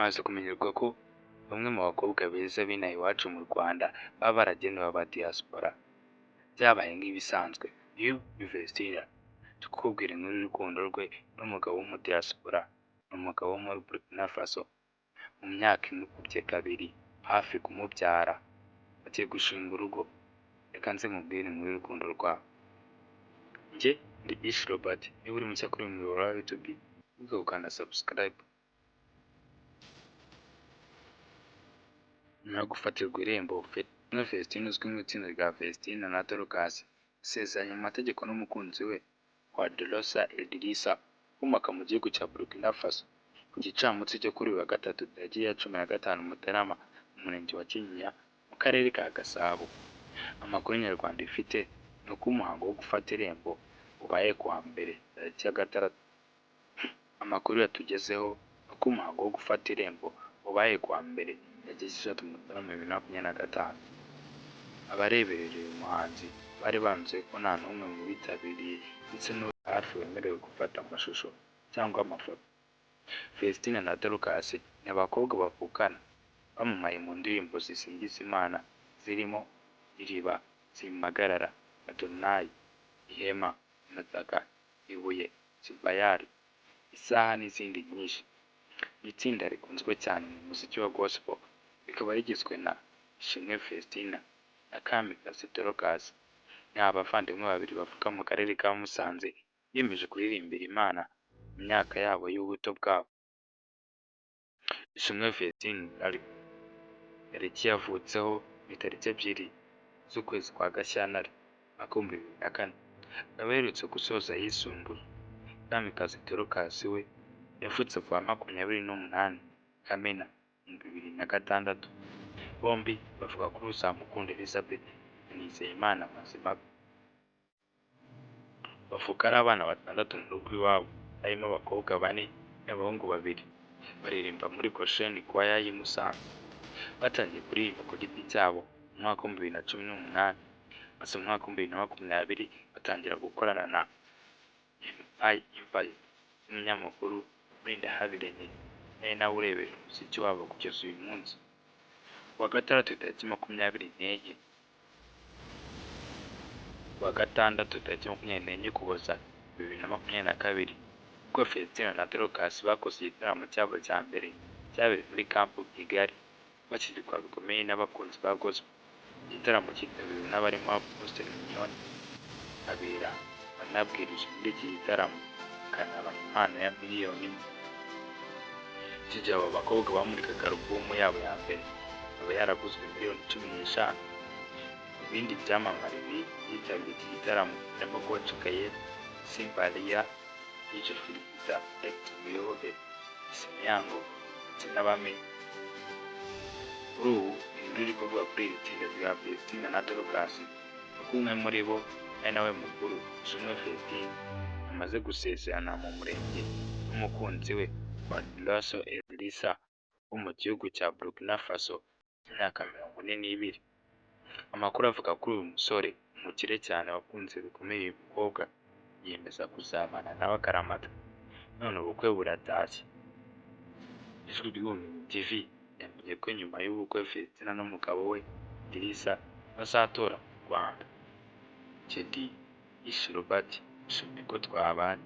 Hamaze kumenyerwa ko bamwe mu bakobwa beza b'inaha iwacu mu Rwanda baba baragenewe aba diaspora, byabaye nk'ibisanzwe. Uyu ni Vestine turi kukubwira inkuru y'urukundo rwe n'umugabo w'umudiyasipora, ni umugabo wo muri Burkina Faso. Mu myaka imukubye kabiri hafi kumubyara, bagiye gushinga urugo. Reka nze nkubwire inkuru y'urukundo rwabo. Njye ndi Ish Robert, niba uri mushya kuri uyu muyoboro wa YouTube, wibuke gukanda subscribe. Nyuma yo gufatirwa irembo, Vestine uzwi mu itsinda rya Vestine na Dorcas asezeranye mu mategeko n'umukunzi we Wadrosa Idrissa ukomoka mu gihugu cya Burkina Faso ku gicamunsi cyo kuri uyu wa gatatu tariki ya 15 Mutarama mu murenge wa Kinyinya mu karere ka Gasabo. Amakuru Nyarwanda ifite ni uko umuhango wo gufata irembo ubaye kuwa mbere tariki ya 6. Amakuru yatugezeho ni uko umuhango wo gufata irembo ubaye kuwa mbere tariki 6 Mutarama 2025. Abareberera uyu muhanzi bari banzuye ko nta n'umwe mu bitabiriye ndetse n'uri hafi wemerewe gufata amashusho cyangwa amafoto. Vestine na Dorcas ni abakobwa bavukana, bamamaye mu ndirimbo zisingiza Imana zirimo Iriba, Simpagarara, Adonai, Ihema, Umutaka, Ibuye, Sibayari, Isaha n'izindi nyinshi. Iri tsinda rikunzwe cyane mu muziki wa gospel, rikaba rigizwe na Ishimwe Vestine na Kamikazi Dorcas. Ni abavandimwe babiri bavuka mu karere ka Musanze biyemeje kuririmbira Imana mu myaka yabo y'ubuto bwabo. Ishimwe Vestine tariki yavutseho ni tariki 2 z'ukwezi kwa Gashyantare 2004, akaba aherutse gusoza ayisumbuye. Kamikazi Dorcas we yavutse kuwa 28 Kamena 2006. Bombi bavuga kuri Uzamukunda Elizabeth na Nizeyimana Mazimpaka. Bavuka ari abana 6 mu rugo iwabo, harimo abakobwa 4 n'abahungu 2. Baririmba muri Goshen Choir y'i Musanze. Batangiye kuririmba ku giti cyabo mu mwaka wa 2018, maze mu mwaka wa 2020 batangira gukorana na MI n'umunyamakuru Brenda Habirene, ari nawe urebera umuziki wabo kugeza uyu munsi. Kuwa gatandatu tariki 24 Ukuboza 2022, ubwo Vestine na Dorcas bakoze igitaramo cyabo cya mbere cyabereye muri Camp Kigali, bashyigikwa bikomeye n'abakunzi ba gospel. Igitaramo cyitabiriwe n'abarimo Apostle Mignonne Kabera banabwirije muri iki gitaramo, kanaba impano ya miliyoni. Iki gihe abo bakobwa bamurikaga alubumu yabo ya mbere aba yaraguzwe miliyoni 15. Ibindi byamamare byitabiriye iki gitaramo harimo Coach Gaël, Simbalia, DJ Philipita, Muyoboke, Semiango ndetse n'abamenyi. Kuri ubu inkuru iri kuvuga kuri iri tsinda rya Vestine na Dorcas kuko umwe muri bo ari nawe mukuru, Ishimwe Vestine, amaze gusezerana mu murenge n'umukunzi we Wadrosa Idrissa wo mu gihugu cya Burkina Faso imyaka 42. Amakuru avuga kuri uyu musore umukire cyane wakunze bikomeye uyu mukobwa, yiyemeza kuzabana nawe akaramata. None ubukwe buratashye. Ijwi ry'Ubumenyi TV yamenye ko nyuma y'ubukwe Vestine n'umugabo we Idrissa bazatora mu Rwanda. Jedi Ish Robert, ishimwe ko twabanye.